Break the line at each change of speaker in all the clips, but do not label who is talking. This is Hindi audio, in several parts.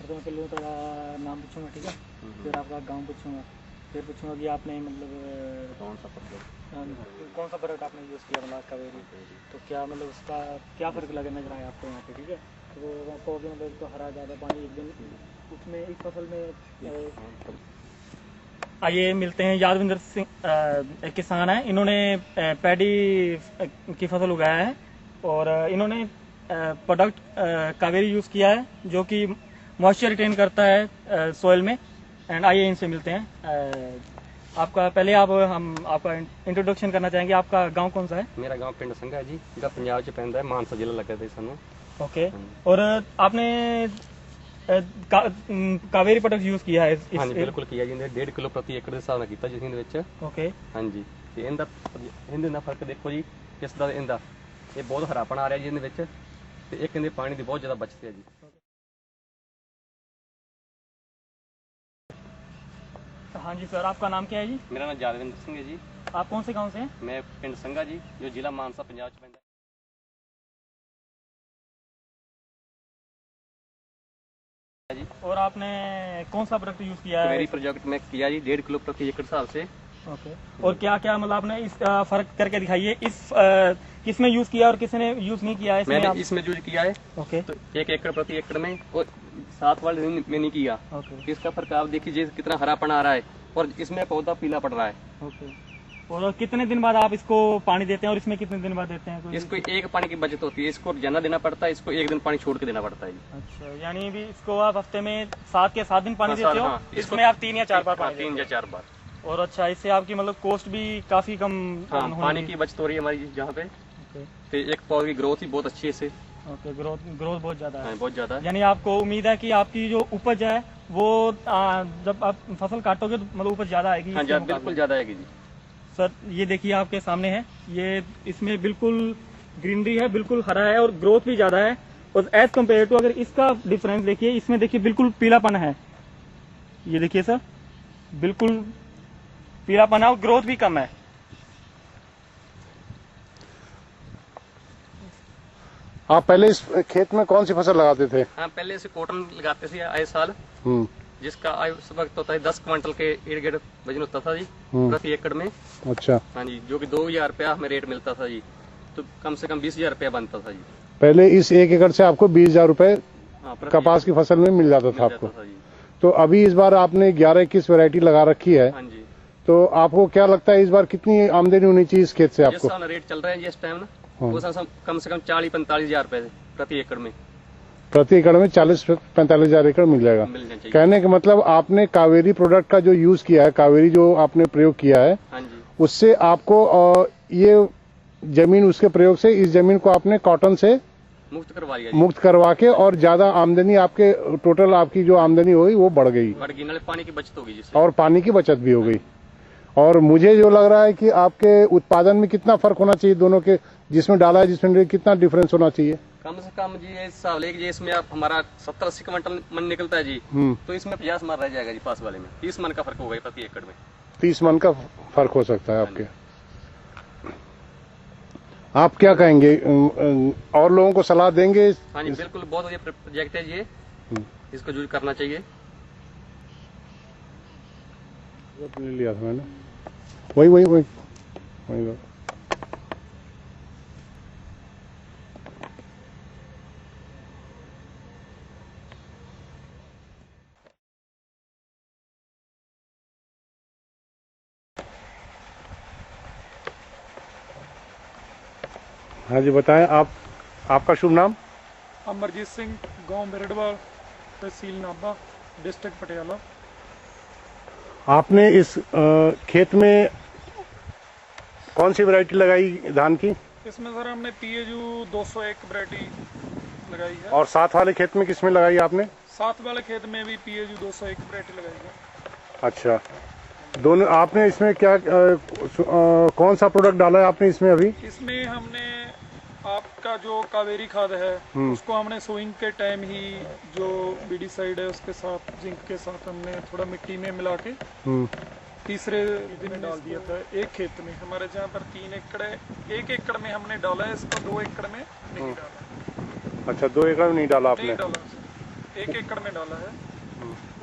मैं पहले थोड़ा नाम पूछूंगा, ठीक है? फिर आपका गांव पूछूंगा, फिर पूछूंगा कि आपने मतलब कौन सा प्रोडक्ट आपने यूज़ किया मतलब कावेरी, तो क्या मतलब उसका क्या फ़र्क लगे नजर आया आपको यहाँ पे, ठीक है? तो आपको अभी मतलब तो हरा ज़्यादा पानी एक दिन उसमें इस फसल में आइए मिलते हैं। यादविंदर सिंह एक किसान है, इन्होंने पैडी की फसल उगाया है और इन्होंने प्रोडक्ट कावेरी यूज़ किया है जो कि मॉइस्चर रिटेन करता है सॉइल में। एंड आइए इनसे मिलते हैं। आपका पहले हम आपका इंट्रोडक्शन करना चाहेंगे। आपका गांव कौन सा है?
मेरा गांव पिंड संघा है जी, जो पंजाब च पैंदा है, मानसा जिला लगा थे सानू।
ओके। और आपने कावेरी प्रोडक्ट यूज किया है
हाँ जी, बिल्कुल किया जी। 1.5 किलो प्रति एकड़ ਦੇ ਹਿਸਾਬ ਨਾਲ ਕੀਤਾ ਜੀ ਇਹਦੇ ਵਿੱਚ।
ओके।
ਹਾਂਜੀ, ਤੇ ਇਹਦੇ ਨਾਲ ਫਰਕ ਦੇਖੋ ਜੀ, ਕਿਸ ਦਾ ਇਹਦਾ ਇਹ ਬਹੁਤ ਹਰਾਪਣ ਆ ਰਿਹਾ ਜੀ ਇਹਦੇ ਵਿੱਚ, ਤੇ ਇੱਕ ਇਹਦੇ ਪਾਣੀ ਦੀ ਬਹੁਤ ਜ਼ਿਆਦਾ ਬਚਤ ਹੈ ਜੀ।
हाँ जी सर, आपका नाम क्या है जी?
मेरा नाम यादविंदर सिंह है जी।
आप कौन से गांव से हैं?
मैं पिंड संघा जी, जो जिला मानसा पंजाब च पैंदा है।
और आपने कौन सा प्रोडक्ट यूज किया है?
कावेरी प्रोजेक्ट में किया जी 1.5 किलो प्रति एकड़ हिसाब से।
ओके। और क्या क्या मतलब आपने इस फर्क करके दिखाइए, इस किसमें यूज किया और किसने यूज नहीं किया है?
मैंने इसमें यूज किया है।
ओके।
तो 1 एकड़ प्रति एकड़ में और 7 वाले में नहीं किया।
ओके।
इसका फर्क आप देखिए कितना हरापन आ रहा है और इसमें पौधा पीला पड़ रहा है।
ओके। और कितने दिन बाद आप इसको पानी देते हैं और इसमें कितने दिन बाद देते हैं?
इसको एक पानी की बचत होती है, इसको रोजाना देना पड़ता है, इसको एक दिन पानी छोड़ के देना पड़ता है।
अच्छा, यानी भी इसको आप हफ्ते में 7 के 7 दिन पानी देते हो?
हाँ,
इसमें आप 3 या 4 बार पानी?
3 या 4 बार।
और अच्छा, इससे आपकी मतलब कॉस्ट भी काफी कम?
हाँ, पानी की बचत हो रही है हमारी यहाँ पे। तो एक पौधे की ग्रोथ ही बहुत अच्छी है इससे।
ओके। ग्रोथ बहुत ज्यादा है?
बहुत ज्यादा।
यानी आपको उम्मीद है कि आपकी जो उपज है वो जब आप फसल काटोगे तो मतलब उपज ज्यादा आएगी?
हाँ, बिल्कुल ज्यादा आएगी जी।
सर ये देखिए आपके सामने है, ये इसमें बिल्कुल ग्रीनरी है, बिल्कुल हरा है और ग्रोथ भी ज्यादा है। और एज कम्पेयर टू अगर इसका डिफरेंस देखिए, इसमें देखिए बिल्कुल पीलापन है, ये देखिए सर, बिल्कुल पीलापन है और ग्रोथ भी कम है।
आप पहले इस खेत में कौन सी फसल लगाते थे?
हाँ, पहले से कॉटन लगाते थे आए साल, जिसका आय उस वक्त होता है 10 क्विंटल के इर्द गिर्द वजन होता था जी प्रति एकड़ में।
अच्छा।
हाँ जी, जो कि 2000 रुपया हमें रेट मिलता था जी, तो कम से कम 20,000 रुपया बनता था जी।
पहले इस 1 एकड़ से आपको 20,000 रुपए कपास की फसल में मिल जाता था आपको। तो अभी इस बार आपने 11-21 वैरायटी लगा रखी है।
हाँ जी।
तो आपको क्या लगता है इस बार कितनी आमदनी होनी चाहिए इस खेत से आपको?
जिस रेट चल रहा है जी इस टाइम ना, वो कम से कम 40-45,000 रुपए प्रति एकड़ में।
प्रति एकड़ में 40-45,000 एकड़ मिल जाएगा। कहने का मतलब आपने कावेरी प्रोडक्ट का जो यूज किया है, कावेरी जो आपने प्रयोग किया है,
हाँ जी,
उससे आपको ये जमीन, उसके प्रयोग से इस जमीन को आपने कॉटन से मुक्त करवा के और ज्यादा आमदनी आपके टोटल आपकी जो आमदनी होगी वो बढ़ गई,
नाले पानी की बचत होगी जिससे,
और पानी की बचत भी हो गई। और मुझे जो लग रहा है कि आपके उत्पादन में कितना फर्क होना चाहिए दोनों के, जिसमें डाला है जिसमें, कितना डिफरेंस होना चाहिए?
कम से कम जी हिसाब लेके जी, इसमें आप हमारा 70-80 क्विंटल मन निकलता है जी, तो इसमें 50 मन रह जाएगा जी। पास वाले में 30 मन का फर्क होगा प्रति एकड़ में।
30 मन का फर्क हो सकता है आपके। आप क्या कहेंगे, और लोगों को सलाह देंगे?
हाँ जी, बिल्कुल, बहुत बढ़िया प्रोजेक्ट है ये, इसको यूज करना चाहिए।
ले लिया था मैंने, वही हाँ जी, बताएं आप, आपका शुभ नाम?
अमरजीत सिंह, गांव मेरडवाल, तहसील नाभा, डिस्ट्रिक्ट पटियाला।
आपने इस खेत में कौन सी वैरायटी लगाई धान की?
इसमें सर हमने PAU 201 वैरायटी लगाई है।
और साथ वाले खेत में किसमें लगाई आपने?
साथ वाले खेत में भी PAU 201 वैरायटी लगाई है।
अच्छा, दोनों आपने इसमें क्या कौन सा प्रोडक्ट डाला है आपने इसमें अभी?
इसमें हमने आपका जो कावेरी खाद है उसको हमने सोइंग के टाइम ही जो बीडीसाइड है उसके साथ, जिंक के साथ हमने थोड़ा मिट्टी में मिला के तीसरे दिन डाल दिया था। एक खेत में हमारे जहाँ पर 3 एकड़ है, 1 एकड़ में हमने डाला है इसको, 2 एकड़ में नहीं डाला।
अच्छा, 2 एकड़ में नहीं डाला आपने?
नहीं डाला। 1 एकड़ में डाला है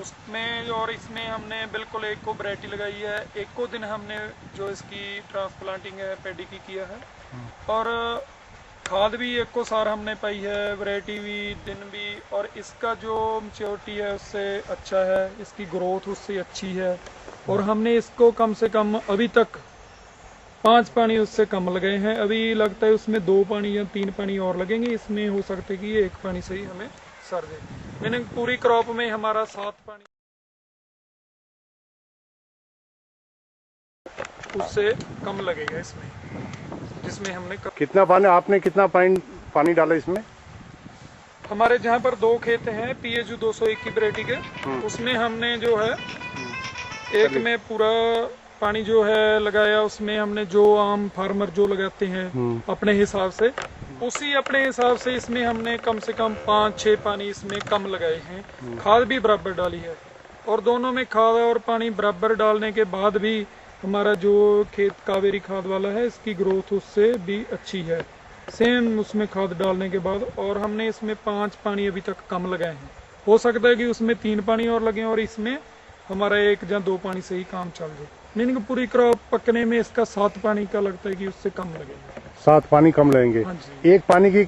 उसमें, और इसमें हमने बिल्कुल एक को वैरायटी लगाई है। एक को दिन हमने जो इसकी ट्रांसप्लांटिंग है पैडी की किया है, और खाद भी एक को सार हमने पाई है, वैरायटी भी, दिन भी, और इसका जो मैच्योरिटी है उससे अच्छा है, इसकी ग्रोथ उससे अच्छी है। और हमने इसको कम से कम अभी तक 5 पानी उससे कम लगे हैं। अभी लगता है उसमें 2 पानी या 3 पानी और लगेंगे, इसमें हो सकता है कि 1 पानी से ही हमें सर दे। मैंने पूरी क्रॉप में हमारा 7 पानी उससे कम लगेगा इसमें, जिसमें हमने
कितना पानी आपने कितना पानी डाला इसमें?
हमारे जहाँ पर 2 खेत हैं PHU 201 की वैरायटी के, उसमें हमने जो है एक में पूरा पानी जो है लगाया, उसमें हमने जो आम फार्मर जो लगाते हैं अपने हिसाब से, उसी अपने हिसाब से इसमें हमने कम से कम 5-6 पानी इसमें कम लगाए हैं। खाद भी बराबर डाली है, और दोनों में खाद और पानी बराबर डालने के बाद भी हमारा जो खेत कावेरी खाद वाला है, इसकी ग्रोथ उससे भी अच्छी है, सेम उसमें खाद डालने के बाद। और हमने इसमें 5 पानी अभी तक कम लगाए हैं। हो सकता है कि उसमें 3 पानी और लगे और इसमें हमारा 1 या 2 पानी से ही काम चल जाए। मीनिंग पूरी क्रॉप पकने में इसका 7 पानी का लगता है कि उससे कम लगेगा।
7 पानी कम लगेंगे।
हाँ जी।
1 पानी की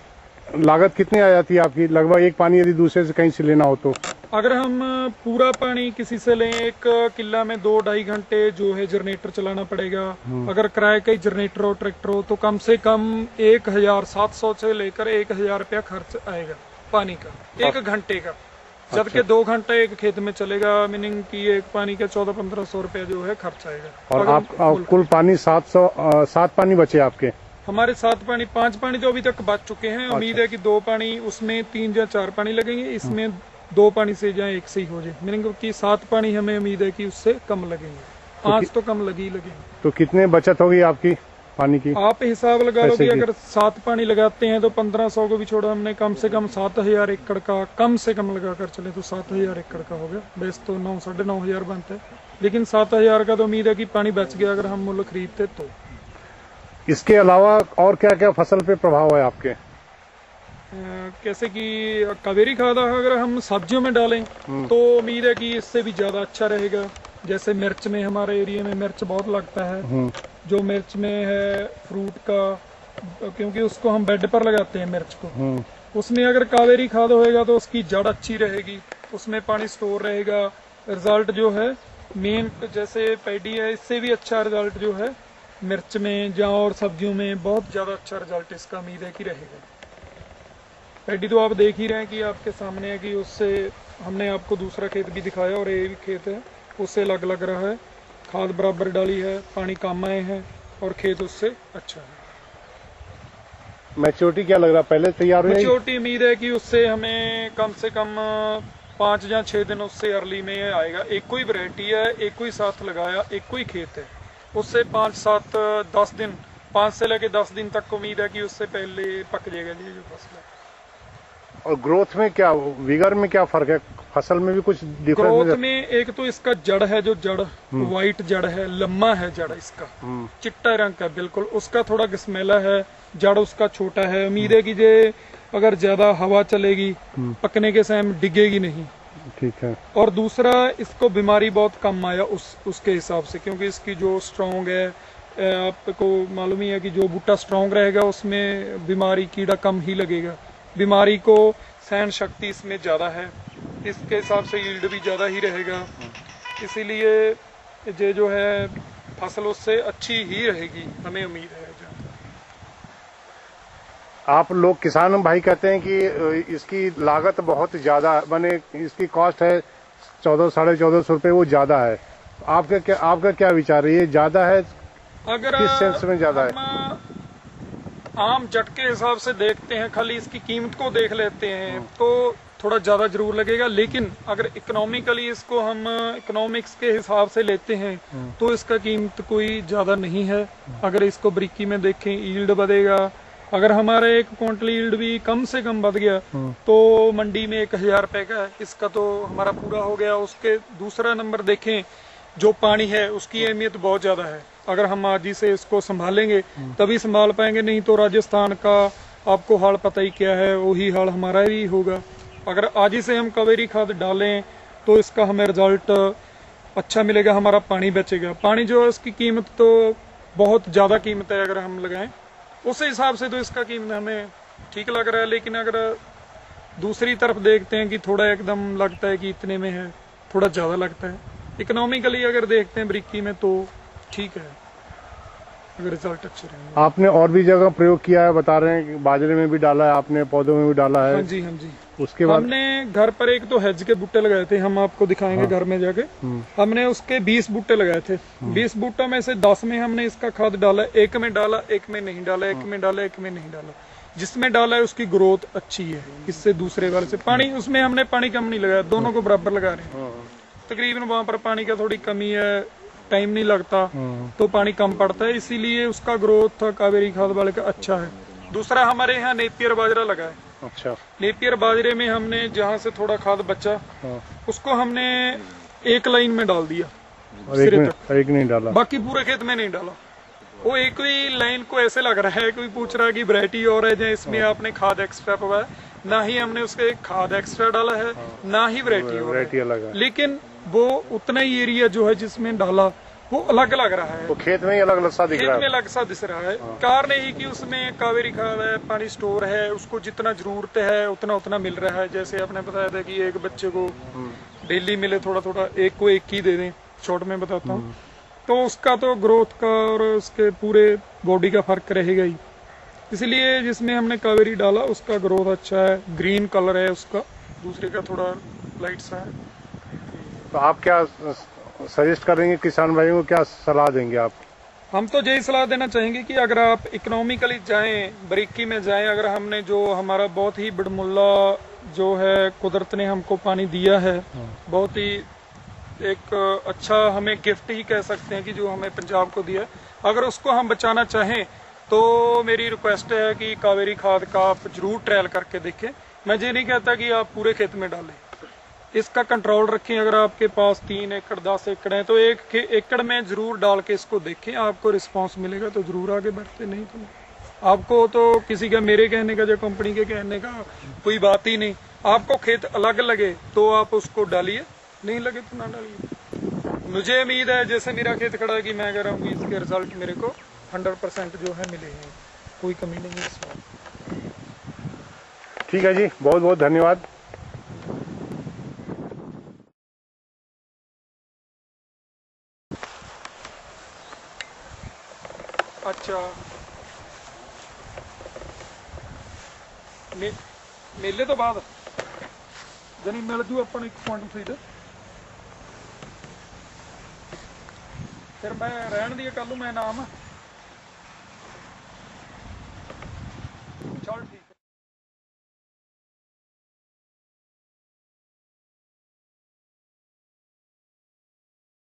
लागत कितनी आ जाती है आपकी? लगभग 1 पानी यदि दूसरे से कहीं से लेना हो तो?
अगर हम पूरा पानी किसी से लें, 1 किला में 2-2.5 घंटे जो है जनरेटर चलाना पड़ेगा। अगर किराए का जनरेटर हो, ट्रैक्टर हो, तो कम से कम 1700 से लेकर 1000 रुपया खर्च आएगा पानी का 1 घंटे का। जबकि 2 घंटे एक खेत में चलेगा, मीनिंग कि 1 पानी का 1400-1500 रुपया जो है खर्च आएगा।
और आप कुल पानी 7 पानी बचे आपके?
हमारे 7 पानी, 5 पानी तो अभी तक बच चुके हैं। उम्मीद है कि 2 पानी, उसमें 3 या 4 पानी लगेंगे, इसमें 2 पानी से या 1 से ही हो जाए। मीनिंग कि 7 पानी हमें उम्मीद है कि उससे कम लगेंगे, 5 तो कम लगी लगेंगे।
तो कितने बचत होगी आपकी पानी की?
आप हिसाब लगा लो कि अगर 7 पानी लगाते हैं तो 1500 को भी छोड़ा, हमने कम से कम 7000 एकड़ का कम से कम लगा कर चले तो 7000 एकड़ का हो गया। बेस तो 9-9.5 बनता है, लेकिन 7000 का तो उम्मीद है कि पानी बच गया अगर हम मूल्य खरीदते तो।
इसके अलावा और क्या क्या फसल पे प्रभाव है आपके?
कैसे कि कावेरी खाद अगर हम सब्जियों में डालें तो उम्मीद है कि इससे भी ज्यादा अच्छा रहेगा। जैसे मिर्च में, हमारे एरिया में मिर्च बहुत लगता है, जो मिर्च में है फ्रूट का, क्योंकि उसको हम बेड पर लगाते हैं मिर्च को, उसमें अगर कावेरी खाद होएगा तो उसकी जड़ अच्छी रहेगी, उसमें पानी स्टोर रहेगा। रिजल्ट जो है मेन, जैसे पैडी है, इससे भी अच्छा रिजल्ट जो है मिर्च में या और सब्जियों में बहुत ज्यादा अच्छा रिजल्ट इसका उम्मीद है कि रहेगा। पैडी तो आप देख ही रहे हैं कि आपके सामने है कि उससे हमने आपको दूसरा खेत भी दिखाया और ये भी खेत है, उससे अलग लग रहा है। खाद बराबर डाली है, पानी कम आए हैं और खेत उससे अच्छा है।
मैच्योरिटी क्या लग रहा है, पहले तैयार हुई?
मैच्योरिटी उम्मीद है कि उससे हमें कम से कम 5 या 6 दिन उससे अर्ली में आएगा। एक कोई वैरायटी है, एक कोई साथ लगाया, एक कोई खेत है, उससे 5-7-10 दिन, 5 से लेकर 10 दिन तक उम्मीद है कि उससे पहले पक जाएगा ये जो फसल है।
और ग्रोथ में क्या, विगर में क्या फर्क है? फसल में भी कुछ डिफरेंस?
ग्रोथ में एक तो इसका जड़ है, जो जड़ व्हाइट जड़ है, लम्बा है जड़ इसका, चिट्टा रंग का बिल्कुल, उसका थोड़ा घसमेला है, जड़ उसका छोटा है। उम्मीद है कि जे अगर ज्यादा हवा चलेगी पकने के समय डिगेगी नहीं।
ठीक है।
और दूसरा, इसको बीमारी बहुत कम आया उसके हिसाब से, क्योंकि इसकी जो स्ट्रॉन्ग है, आपको मालूम ही है कि जो बूटा स्ट्रॉन्ग रहेगा उसमें बीमारी कीड़ा कम ही लगेगा। बीमारी को सहन शक्ति इसमें ज्यादा है, इसके हिसाब से यील्ड भी ज्यादा ही रहेगा। इसीलिए ये जो है फसल उससे अच्छी ही रहेगी, हमें उम्मीद है।
आप लोग किसान भाई कहते हैं कि इसकी लागत बहुत ज्यादा, माने इसकी कॉस्ट है 1400-1450 रुपए, वो ज्यादा है। आपका क्या विचार है, ये ज्यादा है?
अगर
किस सेंस में ज्यादा है?
आम जट के हिसाब से देखते हैं, खाली इसकी कीमत को देख लेते हैं तो थोड़ा ज्यादा जरूर लगेगा, लेकिन अगर इकोनॉमिकली इसको हम इकोनॉमिक्स के हिसाब से लेते हैं तो इसका कीमत कोई ज्यादा नहीं है। अगर इसको बरीकी में देखें, यील्ड बढ़ेगा, अगर हमारा 1 क्विंटल यील्ड भी कम से कम बढ़ गया तो मंडी में 1000 रुपए का है, इसका तो हमारा पूरा हो गया। उसके दूसरा नंबर देखें, जो पानी है उसकी अहमियत बहुत ज्यादा है। अगर हम आज ही से इसको संभालेंगे तभी संभाल पाएंगे, नहीं तो राजस्थान का आपको हाल पता ही क्या है, वही हाल हमारा भी होगा। अगर आज ही से हम कावेरी खाद डालें तो इसका हमें रिजल्ट अच्छा मिलेगा, हमारा पानी बचेगा। पानी जो है उसकी कीमत तो बहुत ज़्यादा कीमत है, अगर हम लगाएं उस हिसाब से तो इसका कीमत हमें ठीक लग रहा है। लेकिन अगर दूसरी तरफ देखते हैं कि थोड़ा एकदम लगता है कि इतने में है, थोड़ा ज़्यादा लगता है। इकोनॉमिकली अगर देखते हैं बरीकी में तो ठीक है, अगर रिजल्ट अच्छे रहेंगे।
आपने और भी जगह प्रयोग किया है, बता रहे हैं कि बाजरे में भी डाला है आपने, पौधों में भी डाला है।
हाँ जी, हाँ जी।
उसके बाद
हमने घर पर एक तो हेज के बूटे लगाए थे, हम आपको दिखाएंगे घर में जाके। हमने उसके 20 बूटे लगाए थे। 20 बूटों में से 10 में हमने इसका खाद डाला, एक में डाला, एक में नहीं डाला, एक में डाला, एक में नहीं डाला। जिसमें डाला है उसकी ग्रोथ अच्छी है इससे दूसरे वाले से। पानी उसमें हमने पानी कम नहीं लगाया, दोनों को बराबर लगा रहे हैं। तकरीबन वहां पर पानी का थोड़ी कमी है, टाइम नहीं लगता तो पानी कम पड़ता है, इसीलिए उसका ग्रोथ कावेरी खाद वाले का अच्छा है। दूसरा हमारे यहाँ नेपियर बाजरा लगा है।
अच्छा,
नेपियर बाजरे में हमने जहाँ से थोड़ा खाद बचा उसको हमने एक लाइन में डाल दिया,
और एक नहीं डाला,
बाकी पूरे खेत में नहीं डाला। वो एक ही लाइन को ऐसे लग रहा है, कोई पूछ रहा है कि वैरायटी और है, जैसे इसमें आपने खाद एक्स्ट्रा पवा है, ना ही हमने उसके खाद एक्स्ट्रा डाला है, ना ही वैरायटी
अलग है।
लेकिन वो उतना ही एरिया जो है जिसमें डाला वो अलग लग रहा है,
वो खेत में ही अलग सा दिख रहा
खेत में
है।
अलग सा दिख रहा है। कारण यही कि उसमें कावेरी खाद है, पानी स्टोर है, उसको जितना जरूरत है उतना उतना मिल रहा है। जैसे आपने बताया था कि एक बच्चे को डेली मिले थोड़ा थोड़ा, एक को एक ही दे दें, शॉर्ट में बताता हूँ, तो उसका तो ग्रोथ का और उसके पूरे बॉडी का फर्क रहेगा ही। इसलिए जिसमें हमने कावेरी डाला उसका ग्रोथ अच्छा है, ग्रीन कलर है उसका, दूसरे का थोड़ा लाइट सा है।
तो आप क्या सजेस्ट करेंगे किसान भाइयों को, क्या सलाह देंगे आप?
हम तो यही सलाह देना चाहेंगे कि अगर आप इकोनॉमिकली जाएं, बारीकी में जाएं, अगर हमने जो हमारा बहुत ही बड़मुल्ला जो है कुदरत ने हमको पानी दिया है, बहुत ही एक अच्छा हमें गिफ्ट ही कह सकते हैं कि जो हमें पंजाब को दिया, अगर उसको हम बचाना चाहें तो मेरी रिक्वेस्ट है कि कावेरी खाद का आप जरूर ट्रायल करके देखें। मैं ये नहीं कहता कि आप पूरे खेत में डालें, इसका कंट्रोल रखें। अगर आपके पास 3 एकड़ 10 एकड़ है तो 1 एकड़ में जरूर डाल के इसको देखें, आपको रिस्पांस मिलेगा तो जरूर आगे बढ़ते, नहीं तो आपको तो किसी का, मेरे कहने का या कंपनी के कहने का कोई बात ही नहीं। आपको खेत अलग लगे तो आप उसको डालिए, नहीं लगे तो ना डालिए। मुझे उम्मीद है जैसे मेरा खेत खड़ा है कि मैं कह रहा हूँ इसके रिजल्ट मेरे को 100% जो है मिले हैं, कोई कमी नहीं है इसमें।
ठीक है जी, बहुत बहुत धन्यवाद।
अच्छा, मेले तो बाद जानी मिल जू अपन 1 क्विंटल फीड, फिर मैं रहन दी कल मैं नाम